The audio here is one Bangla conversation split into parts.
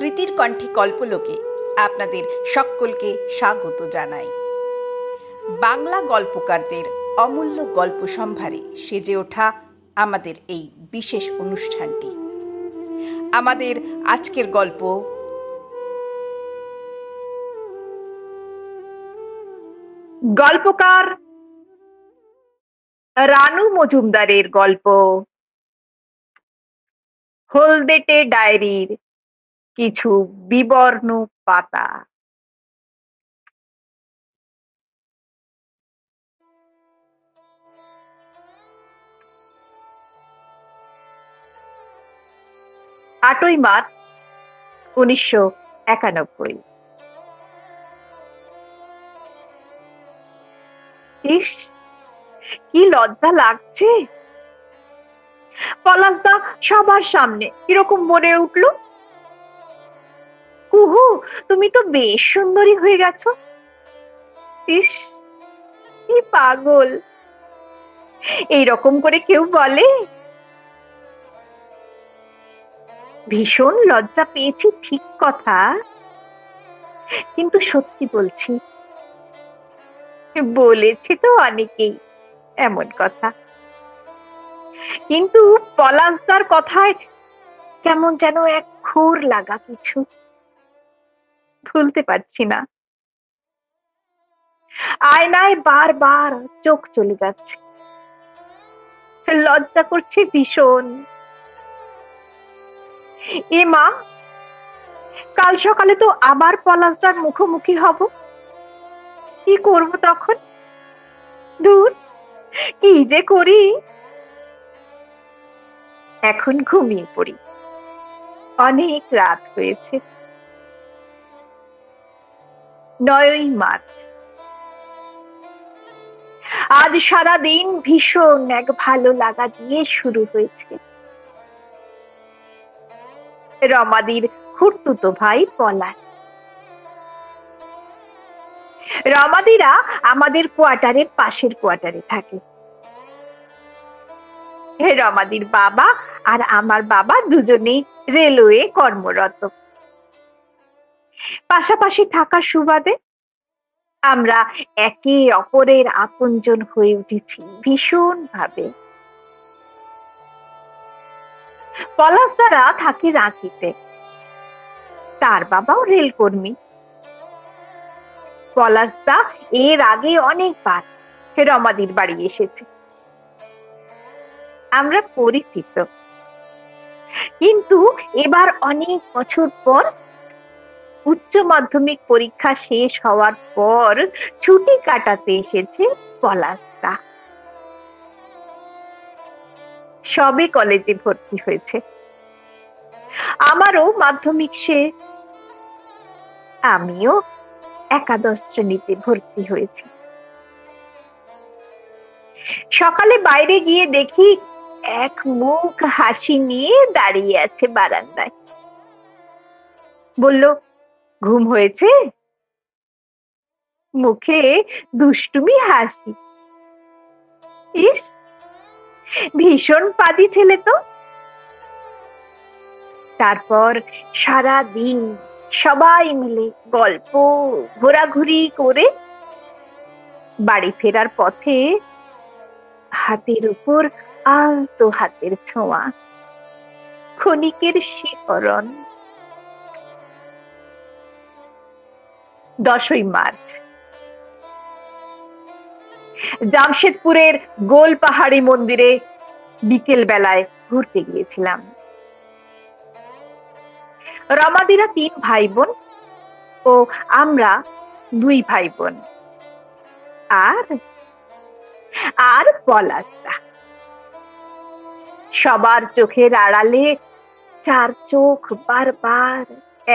কৃতির কণ্ঠে কল্পলোকে আপনাদের সকলকে স্বাগত জানাই। বাংলা গল্পকারদের অমূল্য গল্প সম্ভারে সেজে ওঠা আমাদের এই বিশেষ অনুষ্ঠানটি। আমাদের আজকের গল্প গল্পকার রানু মজুমদারের গল্প হলদেটে ডায়েরির কিছু বিবর্ণ পাতা। আটই মার্চ 1991। ইস, কি লজ্জা লাগছে। পলাশদা সবার সামনে কিরকম বলে উঠল, কুহু তুমি তো বেশ সুন্দরী হয়ে গেছো। ইস, কি পাগল, এইরকম করে কেউ বলে? ভীষণ লজ্জা পেয়েছি ঠিক কথা, কিন্তু সত্যি বলছি, বলেছে তো অনেকেই এমন কথা, কিন্তু পলাশদার কথায় কেমন যেন এক ঘোর লাগা কিছু ভুলতে পারছি না। আয়নায় বারবার চোখ চলে যাচ্ছে, লজ্জা করছে ভীষণ। এ মা, কাল সকালে তো আবার পলাশদার মুখোমুখি হব, কি করব তখন? দূর, কি যে করি। এখন ঘুমিয়ে পড়ি, অনেক রাত হয়েছে। 9ই মার্চ। আজ সারাদিন ভীষণ এক ভালো লাগা দিয়ে শুরু হয়েছে। রমাদির খুড়তুতো ভাই পলাশ। রমাদিরা আমাদের কোয়ার্টারের পাশের কোয়ার্টারে থাকে। রমাদির বাবা আর আমার বাবা দুজনেই রেলওয়ে কর্মরত। পাশাপাশি থাকার সুবাদে আমরা একে অপরের আপনজন হয়ে উঠেছি ভীষণ ভাবে। পলাশদারা থাকে রাঁচিতে, তার বাবাও রেল কর্মী। পলাশদা এর আগে অনেকবার রমাদির বাড়ি এসেছে, আমরা পরিচিত। কিন্তু এবার অনেক বছর পর উচ্চ মাধ্যমিক পরীক্ষা শেষ হওয়ার পর ছুটি কাটাতে এসেছে পলাশদা। সবে কলেজে ভর্তি হয়েছে, আমারও মাধ্যমিক শেষ। আমিও একাদশ শ্রেণীতে ভর্তি হয়েছি। সকালে বাইরে গিয়ে দেখি এক মুখ হাসি নিয়ে দাঁড়িয়ে আছে বারান্দায়। বলল, ঘুম হয়েছে? মুখে দুষ্টুমি হাসি। ইস, ভীষণ পাজি ছেলে তো। তারপর সারা দিন সবাই মিলে গল্প ঘোরাঘুরি করে বাড়ি ফেরার পথে হাতের উপর আলতো হাতের ছোঁয়া, ক্ষণিকের শিহরণ। 10ই মার্চ। জামশেদপুরের গোল পাহাড়ি মন্দিরে বিকেল বেলায় ঘুরতে গিয়েছিলাম। রমাদিরা 3 ভাই বোন ও আমরা 2 ভাই বোন, আর পলাশদা। সবার চোখের আড়ালে 4 চোখ বারবার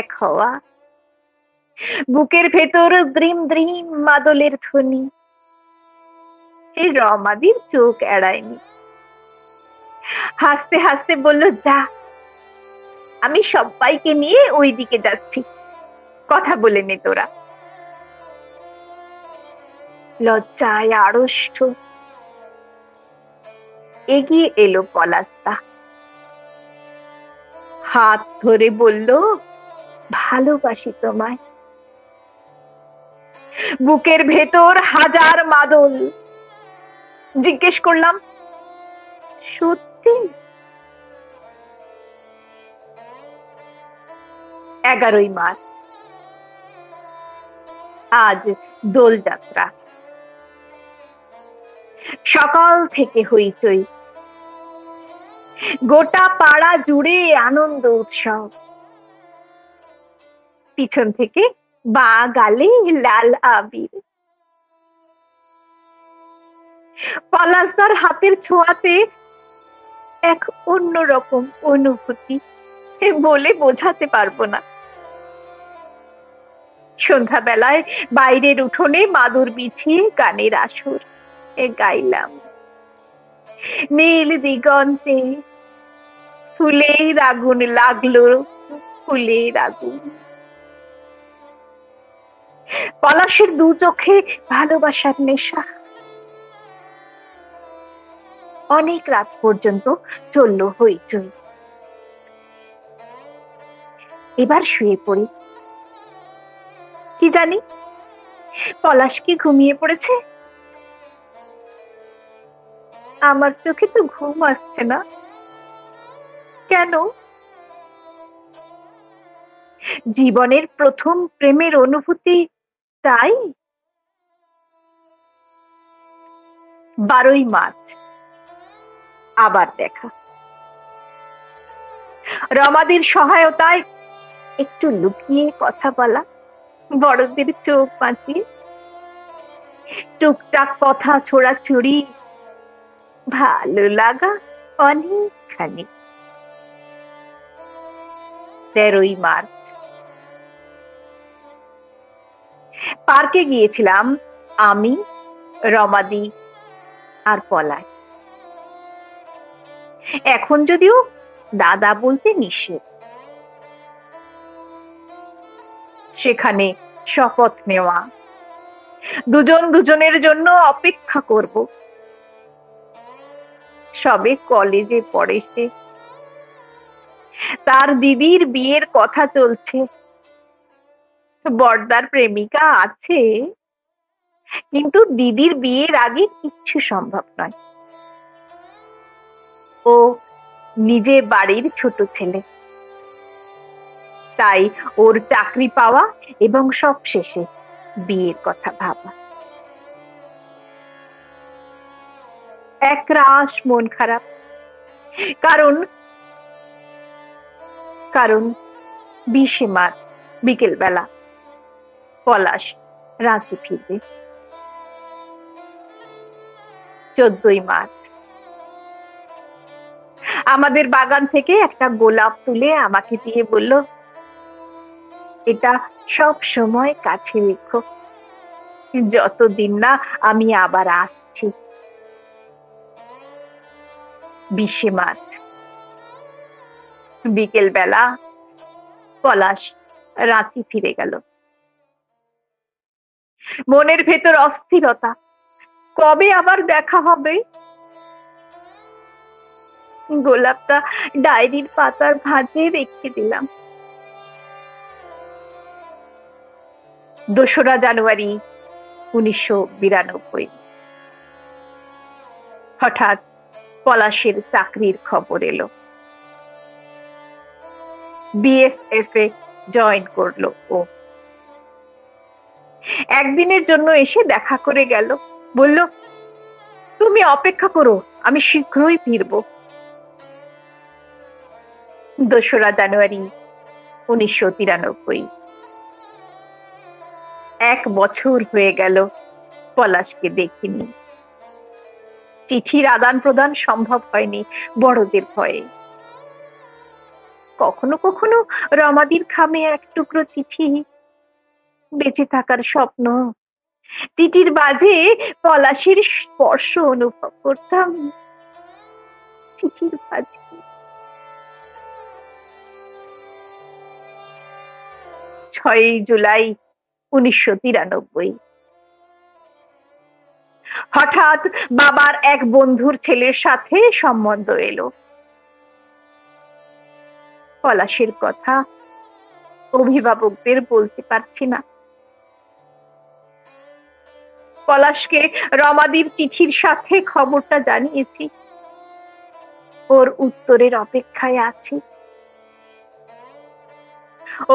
এক হওয়া, বুকের ভেতর দ্রিম দ্রিম মাদলের ধ্বনি। এই রমাদির চোখ এড়ায়নি, হাসতে হাসতে বলল, যা, আমি সবাইকে নিয়ে ওই দিকে যাচ্ছি, কথা বলে নে তোরা। লজ্জায় আড়ষ্ট এগিয়ে এলো পলাশদা, হাত ধরে বলল, ভালোবাসি তোমায়। বুকের ভেতর হাজার মাদল। জিজ্ঞেস করলাম, সত্যি? 11ই মার্চ, আজ দোলযাত্রা। সকাল থেকে হইচই, গোটা পাড়া জুড়ে আনন্দ উৎসব। পিছন থেকে বা গালে লাল আবির। পলাশদার হাতের ছোঁয়াতে এক অন্যরকম অনুভূতি, বলে বোঝাতে পারবো না। সন্ধ্যাবেলায় বাইরের উঠোনে মাদুর বিছিয়ে গানের আসর গাইলাম। নীল দিগন্তে ফুলের আগুন লাগলো, ফুলের আগুন। পলাশের দু চোখে ভালোবাসার নেশা। অনেক রাত পর্যন্ত চলল হইচই। এবার শুয়ে পড়ি। কি জানি পলাশ কি ঘুমিয়ে পড়েছে? আমার চোখে তো ঘুম আসছে না। কেন? জীবনের প্রথম প্রেমের অনুভূতি, তাই। 12ই মার্চ, আবার দেখা। রমাদির সহায়তায় একটু লুকিয়ে কথা বলা, বড়দের চোখ বাঁচিয়ে টুকটাক কথা ছোড়াছুড়ি, ভালো লাগা অনেকখানি। 13ই মার্চ, পার্কে গিয়েছিলাম আমি, রমাদি আর পলাশ। এখন যদিও দাদা বলতে নিষেধ। সেখানে শপথ নেওয়া, দুজন দুজনের জন্য অপেক্ষা করব। সবে কলেজে পড়ে সে। তার দিদির বিয়ের কথা চলছে। বড়দার প্রেমিকা আছে, কিন্তু দিদির বিয়ের আগে কিচ্ছু সম্ভব নয়। ও নিজে বাড়ির ছোট ছেলে, তাই ওর চাকরি পাওয়া এবং সব শেষে বিয়ের কথা ভাবা। একরাশ মন খারাপ। কারণ 20শে মার্চ বিকেল বেলা পলাশ রাঁচি ফিরবে। 14ই মার্চ, আমাদের বাগান থেকে একটা গোলাপ তুলে আমাকে দিয়ে বলল, এটা সব সময় কাছে রেখো, যতদিন না আমি আবার আসছি। 20শে মার্চ বিকেল বেলা পলাশ রাঁচি ফিরে গেল। মনের ভেতর অস্থিরতা, কবে আবার দেখা হবে। গোলাপটা ডায়েরির পাতার ভাঁজে রেখে দিলাম। 2রা জানুয়ারি 1992। হঠাৎ পলাশের চাকরির খবর এলো। BSF এ জয়েন করলো ও। একদিনের জন্য এসে দেখা করে গেল। বলল, তুমি অপেক্ষা করো, আমি শীঘ্রই ফিরবো। 2রা জানুয়ারি 1993। 1 বছর হয়ে গেল পলাশকে দেখিনি। চিঠির আদান প্রদান সম্ভব হয়নি বড়দের ভয়ে। কখনো কখনো রমাদির খামে এক টুকরো চিঠি, বেঁচে থাকার স্বপ্ন। চিঠির বাজে পলাশের স্পর্শ অনুভব করতাম। চিঠির বাজে। 6ই জুলাই 1993। হঠাৎ বাবার এক বন্ধুর ছেলের সাথে সম্বন্ধ এলো। পলাশের কথা অভিভাবকদের বলতে পারছি না। পলাশকে রমাদির চিঠির সাথে খবরটা জানিয়েছি, ওর উত্তরের অপেক্ষায় আছি।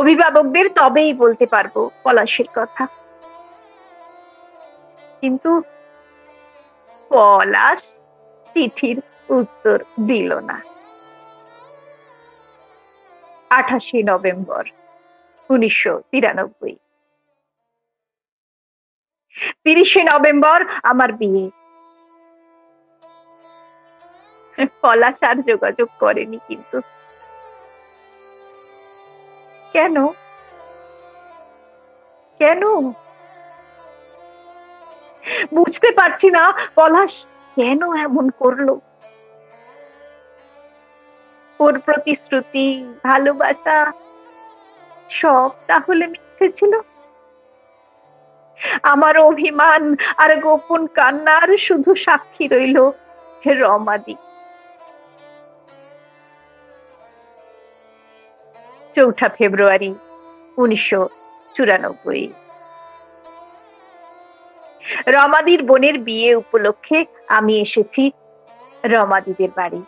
অভিভাবকদের তবেই বলতে পারবো পলাশের কথা। কিন্তু পলাশ চিঠির উত্তর দিল না। 28 নভেম্বর 1993। 30 নভেম্বর আমার বিয়ে। পলাশ আর যোগাযোগ করেনি। কিন্তু কেন কেন বুঝতে পারছি না পলাশ কেন এমন করলো। ওর প্রতিশ্রুতি, ভালোবাসা সব তাহলে মিথ্যে ছিল? আমার অভিমান আর গোপন কান্নার শুধু সাক্ষী রইল রমাদি। 4 ফেব্রুয়ারি 1994। রমাদির বোনের বিয়ে উপলক্ষে আমি এসেছি রমাদিদের বাড়ি।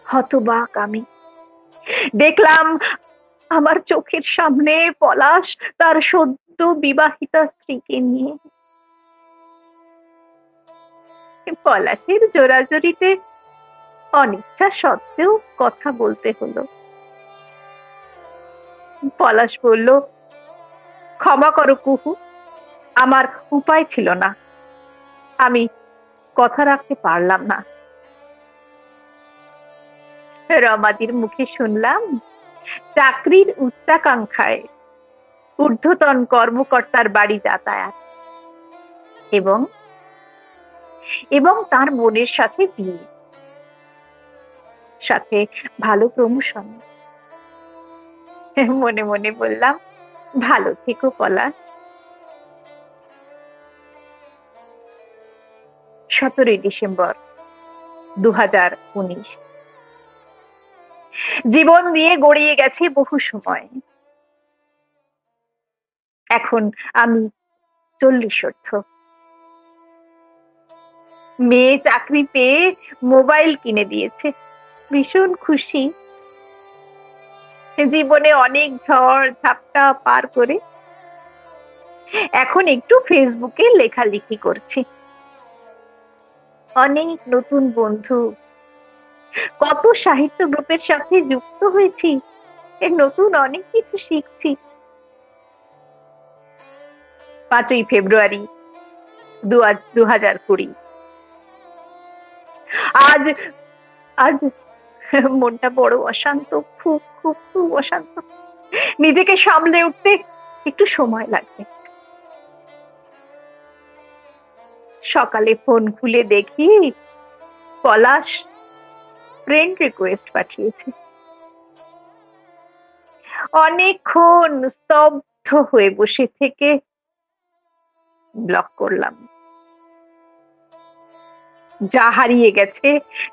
হতবাক আমি। দেখলাম আমার চোখের সামনে পলাশ তার সদ্য বিবাহিতা স্ত্রীকে নিয়ে। পলাশের জোরাজুরিতে অনিচ্ছা সত্ত্বেও কথা বলতে হলো। পলাশ বলল, ক্ষমা করো কুহু, আমার উপায় ছিল না, আমি কথা রাখতে পারলাম না। রমাদির মুখে শুনলাম চাকরির উচ্চাকাঙ্ক্ষায় ঊর্ধ্বতন কর্মকর্তার বাড়ি যাতায়াত এবং তার বোনের সাথে বিয়ে, সাথে ভালো প্রমোশন। মনে মনে বললাম, ভালো থেকো পলাশ। 17 ডিসেম্বর 2019। জীবন দিয়ে গড়িয়ে গেছে বহু সময়। এখন আমি 40 মেয়ে চাকরি পেয়ে মোবাইল কিনে দিয়েছে, ভীষণ খুশি। জীবনে অনেক ঝড় ঝাপটা পার করে এখন একটু ফেসবুকে লেখালেখি করছি। অনেক নতুন বন্ধু, কত সাহিত্য গ্রুপের সাথে যুক্ত হয়েছি, নতুন অনেক কিছু শিখছি। 5 ফেব্রুয়ারি 2020। আজ আজ মনটা বড় অশান্ত, খুব খুব খুব অশান্ত। নিজেকে সামলে উঠতে একটু সময় লাগবে। সকালে ফোন খুলে দেখি পলাশ ফ্রেন্ড রিকোয়েস্ট পাঠিয়েছে। অনেকক্ষণ স্তব্ধ হয়ে বসে থেকে ব্লক করলাম। যা হারিয়ে গেছে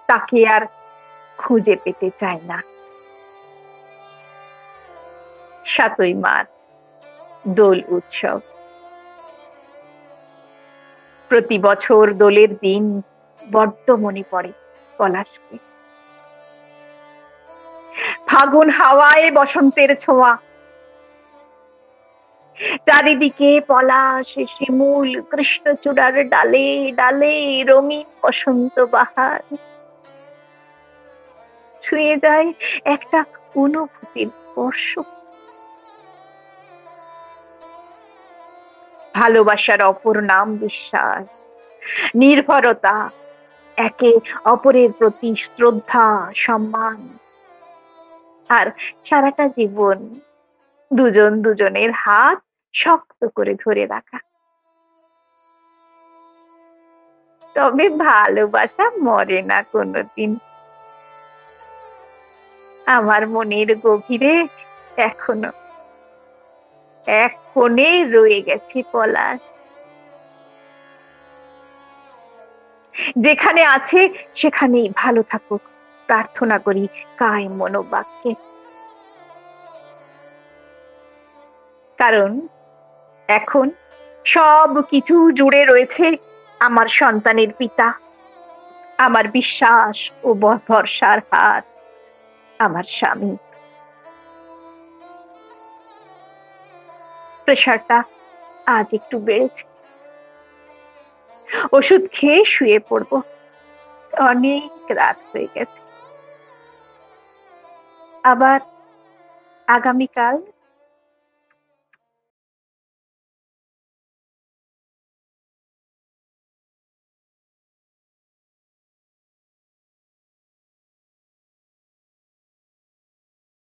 তাকে আর খুঁজে পেতে চাই না। 7 মার্চ দোল উৎসব। প্রতি বছর দোলের দিন বড্ড মনে পড়ে পলাশকে। ফাগুন হাওয়ায় বসন্তের ছোঁয়া, চারিদিকে পলাশ, শিমুল, কৃষ্ণচূড়ার ডালে ডালে রঙিন বসন্ত বাহার। ছুঁয়ে যায় একটা অনুভূতির স্পর্শ। ভালোবাসার অপর নাম বিশ্বাস, নির্ভরতা, একে অপরের প্রতি শ্রদ্ধা, সম্মান। আর সারাটা জীবন দুজন দুজনের হাত শক্ত করে ধরে রাখা। তবে ভালোবাসা মরে না কোনোদিন। আমার মনের গভীরে এখনো এক কোণে রয়ে গেছে পলাশ। যেখানে আছে সেখানেই ভালো থাকুক প্রার্থনা করি কায় মনোবাক্যে। কারণ এখন সব কিছু জুড়ে রয়েছে আমার সন্তানের পিতা, আমার বিশ্বাস ও ভরসার হাত, আমার স্বামী। প্রেশারটা আজ একটু বেড়েছে, ওষুধ খেয়ে শুয়ে পড়বো, অনেক রাত হয়ে গেছে। আবার আগামীকাল